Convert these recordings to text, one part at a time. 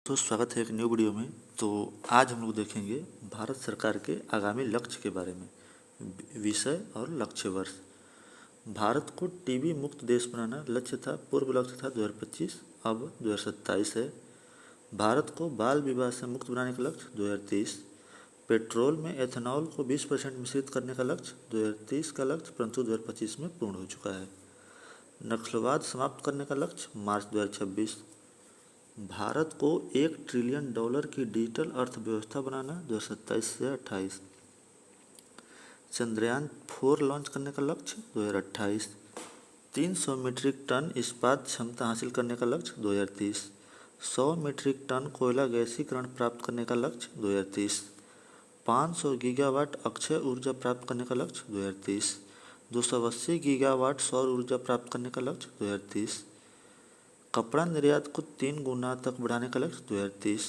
तो स्वागत है एक न्यू वीडियो में। तो आज हम लोग देखेंगे भारत सरकार के आगामी लक्ष्य के बारे में। विषय और लक्ष्य वर्ष। भारत को टीबी मुक्त देश बनाना लक्ष्य था। पूर्व लक्ष्य था 2025, अब 2027 है। भारत को बाल विवाह से मुक्त बनाने का लक्ष्य 2030। पेट्रोल में एथेनॉल को 20% मिश्रित करने का लक्ष्य 2030 का लक्ष्य, परंतु 2025 में पूर्ण हो चुका है। नक्सलवाद समाप्त करने का लक्ष्य मार्च 2026। भारत को $1 ट्रिलियन की डिजिटल अर्थव्यवस्था बनाना 2027 से 28। चंद्रयान 4 लॉन्च करने का लक्ष्य 2028। 300 मीट्रिक टन इस्पात क्षमता हासिल करने का लक्ष्य 2030। 100 मीट्रिक टन कोयला गैसीकरण प्राप्त करने का लक्ष्य 2030। 500 गीगावाट अक्षय ऊर्जा प्राप्त करने का लक्ष्य 2030। 280 गीगावाट सौर ऊर्जा प्राप्त करने का लक्ष्य 2030। कपड़ा निर्यात को 3 गुना तक बढ़ाने का लक्ष्य 2030।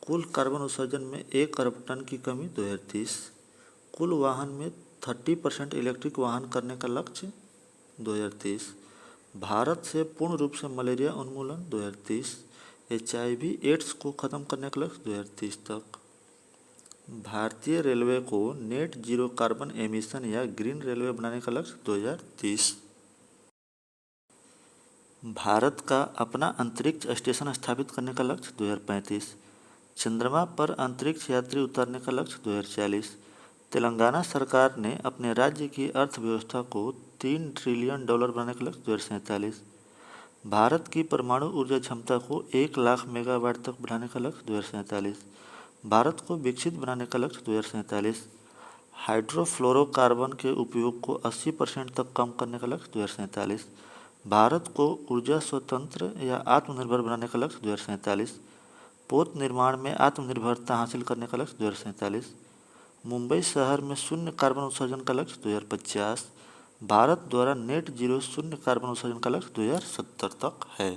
कुल कार्बन उत्सर्जन में 1 अरब टन की कमी 2030। कुल वाहन में 30% इलेक्ट्रिक वाहन करने का लक्ष्य 2030। भारत से पूर्ण रूप से मलेरिया उन्मूलन 2030। HIV एड्स को खत्म करने का लक्ष्य 2030 तक। भारतीय रेलवे को नेट जीरो कार्बन एमिशन या ग्रीन रेलवे बनाने का लक्ष्य 2030। भारत का अपना अंतरिक्ष स्टेशन स्थापित करने का लक्ष्य 2035। चंद्रमा पर अंतरिक्ष यात्री उतारने का लक्ष्य 2040। तेलंगाना सरकार ने अपने राज्य की अर्थव्यवस्था को $3 ट्रिलियन बनाने का लक्ष्य 2047। भारत की परमाणु ऊर्जा क्षमता को 1 लाख मेगावाट तक बढ़ाने का लक्ष्य 2047। भारत को विकसित बनाने का लक्ष्य 2047। हाइड्रोफ्लोरोकार्बन के उपयोग को 80% तक कम करने का लक्ष्य 2047। भारत को ऊर्जा स्वतंत्र या आत्मनिर्भर बनाने का लक्ष्य 2047। पोत निर्माण में आत्मनिर्भरता हासिल करने का लक्ष्य 2047। मुंबई शहर में शून्य कार्बन उत्सर्जन का लक्ष्य 2050। भारत द्वारा नेट जीरो शून्य कार्बन उत्सर्जन का लक्ष्य 2070 तक है।